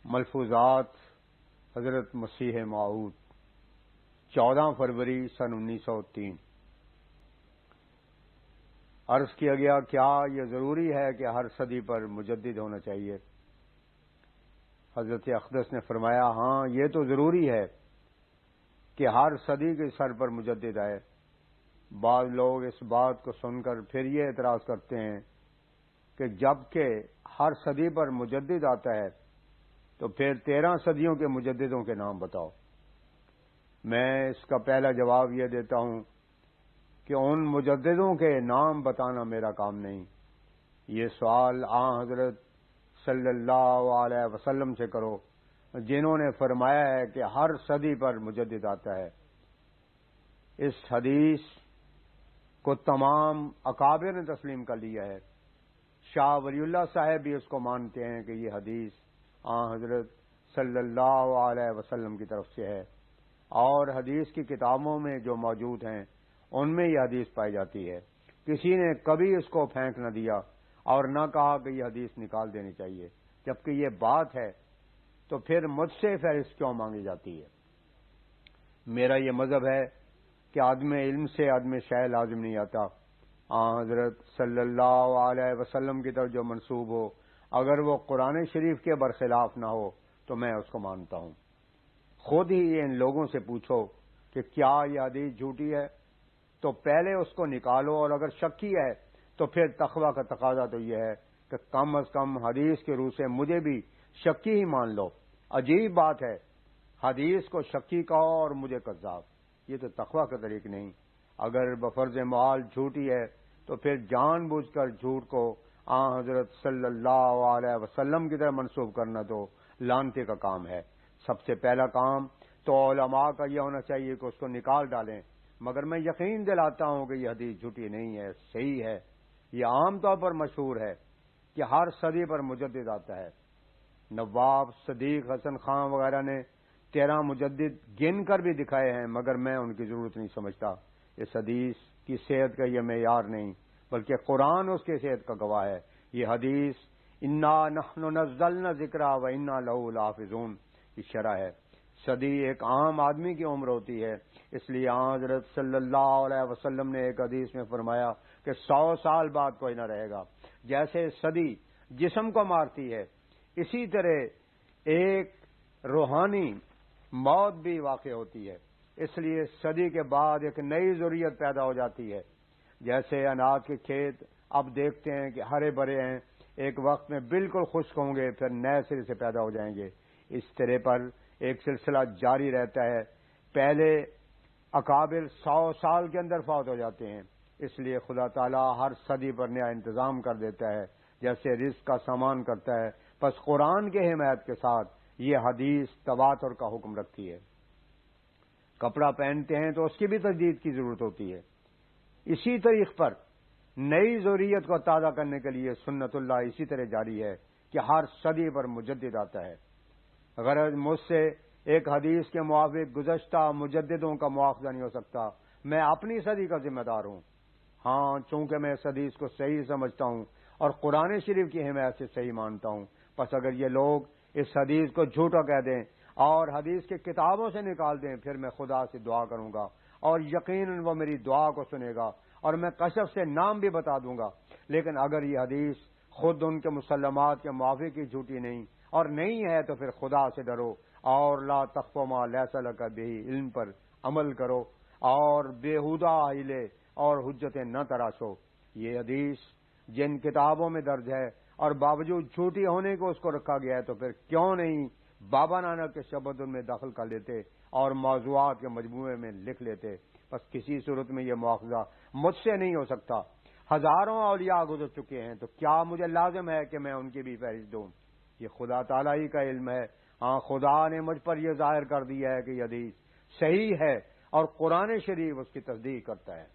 ملفوظات حضرت مسیح موعود 14 فروری سن 1903۔ عرض کیا گیا کیا یہ ضروری ہے کہ ہر صدی پر مجدد ہونا چاہیے؟ حضرت اقدس نے فرمایا ہاں یہ تو ضروری ہے کہ ہر صدی کے سر پر مجدد آئے۔ بعض لوگ اس بات کو سن کر پھر یہ اعتراض کرتے ہیں کہ جب کہ ہر صدی پر مجدد آتا ہے تو پھر 13 صدیوں کے مجددوں کے نام بتاؤ۔ میں اس کا پہلا جواب یہ دیتا ہوں کہ ان مجددوں کے نام بتانا میرا کام نہیں، یہ سوال حضرت صلی اللہ علیہ وسلم سے کرو جنہوں نے فرمایا ہے کہ ہر صدی پر مجدد آتا ہے۔ اس حدیث کو تمام اکابر نے تسلیم کر لیا ہے۔ شاہ ولی اللہ صاحب بھی اس کو مانتے ہیں کہ یہ حدیث حضرت صلی اللہ علیہ وسلم کی طرف سے ہے، اور حدیث کی کتابوں میں جو موجود ہیں ان میں یہ حدیث پائی جاتی ہے۔ کسی نے کبھی اس کو پھینک نہ دیا اور نہ کہا کہ یہ حدیث نکال دینی چاہیے، جبکہ یہ بات ہے تو پھر مجھ سے فہرست کیوں مانگی جاتی ہے؟ میرا یہ مذہب ہے کہ عدم علم سے عدم شے لازم نہیں آتا۔ حضرت صلی اللہ علیہ وسلم کی طرف جو منسوب ہو اگر وہ قرآن شریف کے برخلاف نہ ہو تو میں اس کو مانتا ہوں۔ خود ہی ان لوگوں سے پوچھو کہ کیا یہ حدیث جھوٹی ہے تو پہلے اس کو نکالو، اور اگر شکی ہے تو پھر تقویٰ کا تقاضا تو یہ ہے کہ کم از کم حدیث کے روح سے مجھے بھی شکی ہی مان لو۔ عجیب بات ہے، حدیث کو شکی کہو اور مجھے کذاب، یہ تو تقویٰ کا طریق نہیں۔ اگر بفرض محال جھوٹی ہے تو پھر جان بوجھ کر جھوٹ کو حضرت صلی اللہ علیہ وسلم کی طرح منسوب کرنا تو لعنتی کا کام ہے۔ سب سے پہلا کام تو علماء کا یہ ہونا چاہیے کہ اس کو نکال ڈالیں، مگر میں یقین دلاتا ہوں کہ یہ حدیث جھوٹی نہیں ہے، صحیح ہے۔ یہ عام طور پر مشہور ہے کہ ہر صدی پر مجدد آتا ہے۔ نواب صدیق حسن خان وغیرہ نے 13 مجدد گن کر بھی دکھائے ہیں، مگر میں ان کی ضرورت نہیں سمجھتا۔ اس حدیث کی صحت کا یہ معیار نہیں بلکہ قرآن اس کی صحت کا گواہ ہے۔ یہ حدیث انا نحن نزلنا ذکر و انا لہ لحافظون کی شرح ہے۔ صدی ایک عام آدمی کی عمر ہوتی ہے، اس لیے حضرت صلی اللہ علیہ وسلم نے ایک حدیث میں فرمایا کہ 100 سال بعد کوئی نہ رہے گا۔ جیسے صدی جسم کو مارتی ہے اسی طرح ایک روحانی موت بھی واقع ہوتی ہے، اس لیے صدی کے بعد ایک نئی ضروریت پیدا ہو جاتی ہے۔ جیسے اناج کے کھیت اب دیکھتے ہیں کہ ہرے بھرے ہیں، ایک وقت میں بالکل خشک ہوں گے پھر نئے سرے سے پیدا ہو جائیں گے، اس طرح پر ایک سلسلہ جاری رہتا ہے۔ پہلے اکابر 100 سال کے اندر فوت ہو جاتے ہیں، اس لیے خدا تعالیٰ ہر صدی پر نیا انتظام کر دیتا ہے جیسے رزق کا سامان کرتا ہے۔ پس قرآن کے حمایت کے ساتھ یہ حدیث تواتر کا حکم رکھتی ہے۔ کپڑا پہنتے ہیں تو اس کی بھی تجدید کی ضرورت ہوتی ہے۔ اسی طریق پر نئی ضروریت کو تازہ کرنے کے لیے سنت اللہ اسی طرح جاری ہے کہ ہر صدی پر مجدد آتا ہے۔ غرض مجھ سے ایک حدیث کے موافق گزشتہ مجددوں کا مواخذہ نہیں ہو سکتا، میں اپنی صدی کا ذمہ دار ہوں۔ ہاں چونکہ میں اس حدیث کو صحیح سمجھتا ہوں اور قرآن شریف کی حمایت سے صحیح مانتا ہوں، پس اگر یہ لوگ اس حدیث کو جھوٹا کہہ دیں اور حدیث کی کتابوں سے نکال دیں پھر میں خدا سے دعا کروں گا اور یقیناً وہ میری دعا کو سنے گا اور میں کشف سے نام بھی بتا دوں گا۔ لیکن اگر یہ حدیث خود ان کے مسلمات کے موافق ہی جھوٹی نہیں اور نہیں ہے تو پھر خدا سے ڈرو اور لا تخف ما لیس لک بہ علم پر عمل کرو اور بیہودہ حیلے اور حجتیں نہ تراشو۔ یہ حدیث جن کتابوں میں درج ہے اور باوجود جھوٹی ہونے کو اس کو رکھا گیا ہے تو پھر کیوں نہیں بابا نانک کے شبد میں داخل کر لیتے اور موضوعات کے مجموعے میں لکھ لیتے۔ بس کسی صورت میں یہ مواخذہ مجھ سے نہیں ہو سکتا۔ ہزاروں اولیاء گزر چکے ہیں تو کیا مجھے لازم ہے کہ میں ان کی بھی فہرست دوں؟ یہ خدا تعالیٰ ہی کا علم ہے۔ ہاں خدا نے مجھ پر یہ ظاہر کر دیا ہے کہ یہ حدیث صحیح ہے اور قرآن شریف اس کی تصدیق کرتا ہے۔